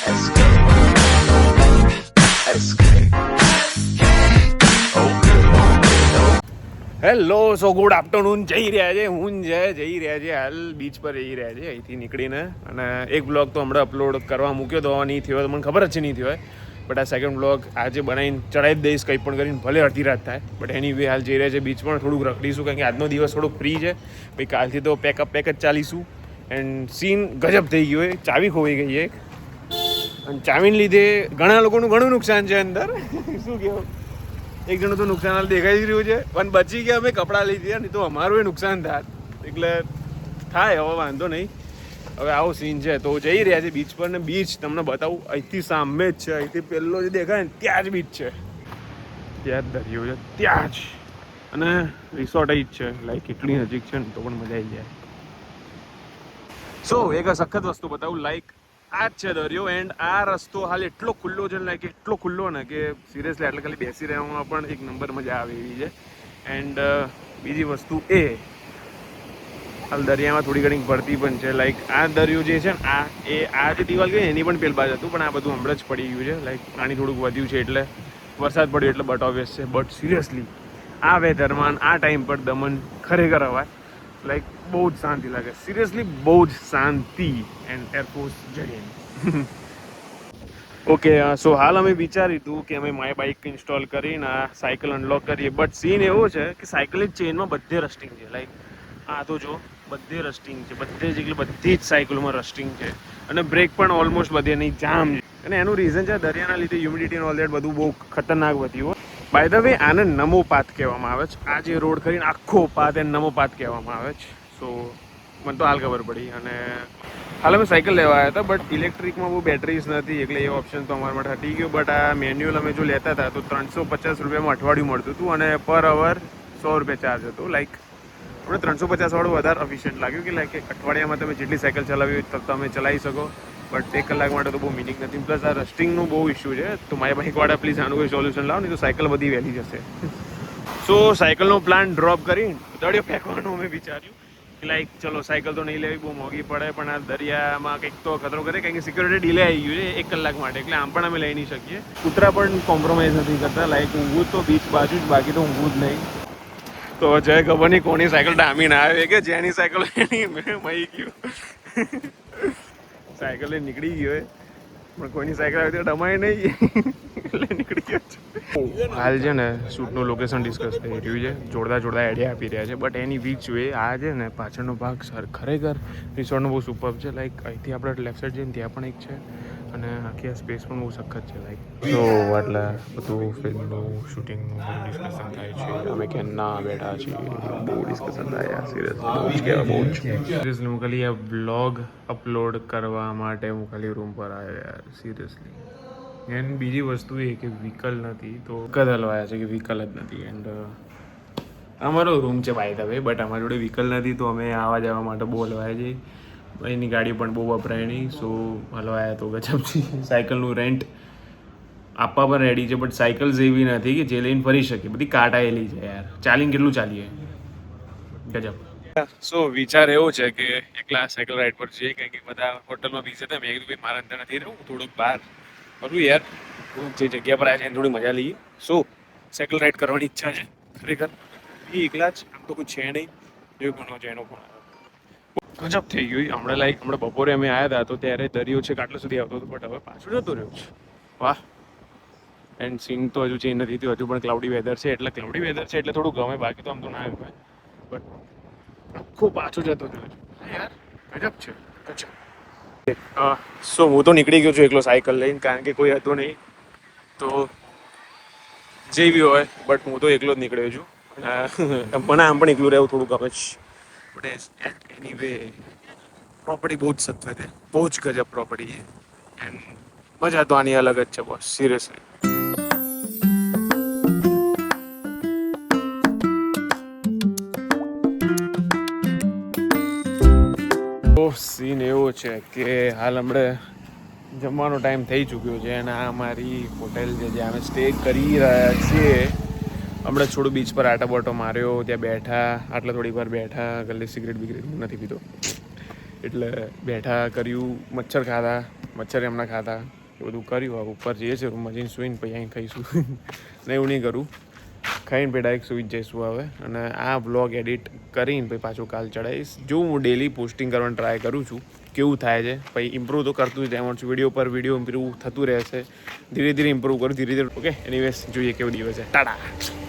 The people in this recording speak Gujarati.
હેલો સો ગુડ આફ્ટરનૂન જઈ રહ્યા છે જઈ રહ્યા છે હાલ બીચ પર જઈ રહ્યા છે અહીંથી નીકળીને. અને એક બ્લોગ તો હમણાં અપલોડ કરવા મૂક્યો તો નહીં થયો, તો મને ખબર જ છે નહીં થયો. બટ આ સેકન્ડ બ્લોગ આજે બનાવીને ચડાવી જ દઈશ, કંઈ પણ કરીને, ભલે અડધી રાત થાય. બટ એની વે હાલ જઈ રહ્યા છે બીચ પણ થોડુંક રખડીશું, કારણ કે આજનો દિવસ થોડોક ફ્રી છે. ભાઈ કાલથી તો પેક જ ચાલીશું. એન્ડ સીન ગજબ થઈ ગયો હોય, ચાવી ખોવાઈ ગઈ એક, અને ચાવીને લીધે ઘણા લોકોનું ઘણું નુકસાન છે અંદર. શું કહેવું, એક જણું તો નુકસાન હાલ દેખાઈ જ રહ્યું છે, પણ બચી ગયા અમે કપડાં લઈ ગયા, નહીં તો અમારું એ નુકસાન થાય. એટલે થાય, હવે વાંધો નહીં. હવે આવો સીન છે તો જઈ રહ્યા છે બીચ પર. ને બીચ તમને બતાવું, અહીંથી સામે જ છે, અહીંથી પહેલો જે દેખાય ને ત્યાં જ બીચ છે, ત્યાં જ દરિયો છે, ત્યાં જ. અને રિસોર્ટ જ છે, લાઈક એટલી નજીક છે ને તો પણ મજા આવી જાય. સો એક સખત વસ્તુ બતાવું, લાઈક આ જ છે દરિયો. એન્ડ આ રસ્તો હાલ એટલો ખુલ્લો છે, લાઈક એટલો ખુલ્લો ને કે સિરિયસલી એટલે ખાલી બેસી રહેવામાં પણ એક નંબર મજા આવે એવી છે. એન્ડ બીજી વસ્તુ એ હાલ દરિયામાં થોડી ઘણી ભરતી પણ છે. લાઈક આ દરિયો જે છે ને આ જે દિવાલ ગઈ એની પણ પેલ બાજુ હતું, પણ આ બધું હમણાં જ પડી ગયું છે. લાઈક પાણી થોડુંક વધ્યું છે એટલે વરસાદ પડ્યો એટલે બટ ઓબ્વિયસ છે. બટ સિરિયસલી આ વેધરમાં આ ટાઈમ પર દમણ ખરેખર હવાય, લાઈક બહુ જ શાંતિ લાગે. સિરિયસલી બહુ જ શાંતિ. એન્ડ એરફોર્સ જઈને ઓકે. સો હાલ અમે વિચાર્યું હતું કે અમે માય બાઇક ઇન્સ્ટોલ કરીને આ સાયકલ અનલોક કરીએ. બટ સીન એવો છે કે સાયકલની ચેનમાં બધે રસ્ટિંગ છે. લાઈક આ તો જો બધે રસ્ટિંગ છે, બધે જ, એટલે બધી જ સાયકલોમાં રસ્ટિંગ છે. અને બ્રેક પણ ઓલમોસ્ટ બધે નહીં, જામ છે. અને એનું રીઝન છે દરિયાના લીધે હ્યુમિડિટી ઓલ દેટ બધું બહુ ખતરનાક વધ્યું હોય. બાય ધ વે આને નમો પાથ કહેવામાં આવે છે. આ જે રોડ કરીને આખો પાથ એને નમો પાથ કહેવામાં આવે છે. સો મને તો હાલ ખબર પડી. અને હાલ અમે સાયકલ લેવા આવ્યા હતા, બટ ઇલેક્ટ્રિકમાં બહુ બેટરીઝ નથી, એટલે એ ઓપ્શન તો અમારા માટે હટી ગયો. બટ આ મેન્યુઅલ અમે જો લેતા હતા તો 350 રૂપિયામાં અઠવાડિયું મળતું હતું, અને પર અવર 100 રૂપિયા ચાર્જ હતો. લાઈક આપણે 350 વાળું વધારે અફિશિયન્ટ લાગ્યું કે લાઈક અઠવાડિયામાં તમે જેટલી સાયકલ ચલાવી હોય તમે ચલાવી શકો. બટ 1 કલાક માટે તો બહુ મિનિંગ નથી. પ્લસ આ રસ્ટિંગનું બહુ ઇશ્યુ છે, તો મારી બાઇકવાળા પ્લીઝ આનું કોઈ સોલ્યુશન લાવો, નહીં તો સાયકલ બધી વહેલી જશે. સો સાયકલનો પ્લાન ડ્રોપ કરીને દરિયો ફેંકવાનું અમે વિચાર્યું કે લાઈક ચલો સાયકલ તો નહીં લેવી, બહુ મોંઘી પડે, પણ આ દરિયામાં કંઈક તો ખતરો કરે, કારણ કે સિક્યોરિટી ડીલે આવી ગયું છે 1 કલાક માટે, એટલે આમ પણ અમે લઈ નહીં શકીએ. કૂતરા પણ કોમ્પ્રોમાઇઝ નથી કરતા. લાઈક ઊંઘું તો બીચ બાજુ જ, બાકી તો ઊંઘું જ નહીં. તો જય ખબર નહીં કોની સાયકલ ડામી ના આવે, કે જેની સાયકલ એની મળી ગયું. સાયકલ એ નીકળી ગયો પણ કોઈની સાયકલ આવી તો ડમાય નહીં, એટલે નીકળી ગયો છે. હાલ છે ને શૂટનું લોકેશન ડિસ્કસ થઈ રહ્યું છે, જોરદાર આઈડિયા આપી રહ્યા છે. બટ એની વીચ વે આ છે ને પાછળનો ભાગ સર ખરેખર રિસોર્ટનો બહુ સુપર છે. લાઈક અહીંથી આપણે લેફ્ટ સાઈડ જઈને ત્યાં પણ એક છે, અને આખી આ સ્પેસ પણ બહુ સખત છે. લાઈક તો એટલે બધું ફિલ્મનું શૂટિંગનું ડિસ્કશન થાય છે. અમે કેમના બેઠા છીએ, બહુ ડિસ્કશન થાય સિરિયસલી, બહુ જ કહેવાય, બહુ જ. સિરિયસલી હું ખાલી આ વ્લોગ અપલોડ કરવા માટે હું ખાલી રૂમ પર આવ્યો યાર, સિરિયસલી. એન્ડ બીજી વસ્તુ એ કે વ્હીકલ નથી, તો હલવાયા છે કે વ્હીકલ જ નથી. એન્ડ અમારો રૂમ છે બાય ધ વે, બટ અમારી જોડે વ્હીકલ નથી, તો અમે આવવા જવા માટે બહુ હલવાયા છીએ. એની ગાડી પણ બહુ વપરાય નહીં, સો હલવાયા તો ગજબ છે. સાયકલનું રેન્ટ આપવા પણ રેડી છે, બટ સાયકલ્સ એવી નથી કે જે લઈને ફરી શકે, બધી કાટાયેલી છે યાર. ચાલીને કેટલું ચાલીએ, ગજબ. સો વિચાર એવો છે કે એકલા સાયકલ રાઈડ પર જઈએ, કારણ કે બધા હોટલમાં બીજે હતા. મેં કીધું ભાઈ મારા અંદર નથી રહું, થોડુંક બહાર ફરું યાર, જે જગ્યા પર આવ્યા છે થોડી મજા લઈએ. સો સાયકલ રાઈડ કરવાની ઈચ્છા છે ખરેખર. એ એકલા જ, આમ તો કોઈ છે નહીં. જો કોનો છે એનો પણ ગજબ થઈ ગયું હમણાં. લાઈક હમણાં બપોરે અમે આવ્યા હતા તો ત્યારે દરિયો છે આટલા સુધી આવતો હતો, બટ હવે પાછું જતો રહ્યો છે. વાહ. એન્ડ સીન તો હજુ ચેન્જ નથી થયું, હજુ પણ ક્લાઉડી વેધર છે. એટલે ક્લાઉડી વેધર છે એટલે થોડું ગમે, બાકી તો આમ તો ના ગમે. બટ આખો પાછો જતો રહ્યો છે યાર, ગજબ છે, ગજબ. સો હું તો નીકળી ગયો છું એકલો સાયકલ લઈને, કારણ કે કોઈ હતો નહીં. તો જે બી હોય, બટ હું તો એકલો જ નીકળ્યો છું. મને આમ પણ એકલું રહેવું થોડું ગમે છે. બટ એની વે પ્રોપર્ટી બહુ જ સખત છે, બહુ જ ગજબ પ્રોપર્ટી છે. એન્ડ મજા તો આની અલગ જ છે બોસ, સિરિયસલી. તો સીન એવો છે કે હાલ હમણાં જમવાનો ટાઈમ થઈ ચૂક્યો છે, અને આ અમારી હોટેલ છે જ્યાં અમે સ્ટે કરી રહ્યા છીએ. હમણાં થોડું બીચ પર આટા બોટો માર્યો, ત્યાં બેઠા, આટલા થોડીક વાર બેઠા, ગલ્લી સિગરેટ બિગરેટ નથી પીતો, એટલે બેઠા કર્યું, મચ્છર ખાધા, મચ્છર એમના ખાતા એ બધું કર્યું. હવે ઉપર જઈએ છીએ રૂમમાં જઈને સુઈને પછી અહીં ખાઈશું. ને એવું નહીં કરું, ખાઈને પછી ડાયરેક્ટ સુઈ જ જઈશું હવે. અને આ વ્લોગ એડિટ કરીને પછી પાછું કાલ ચડાવીશ. જો હું ડેલી પોસ્ટિંગ કરવાનું ટ્રાય કરું છું, કેવું થાય છે પછી ઇમ્પ્રૂવ તો કરતું જ રહેવાનું છું. વિડીયો પર વિડીયો ઇમ્પ્રૂવ થતું રહેશે. ધીરે ધીરે ઇમ્પ્રૂવ કરું, ધીરે ધીરે. ઓકે, એનીવેઝ જોઈએ કેવો દિવસ છે. ટાટા.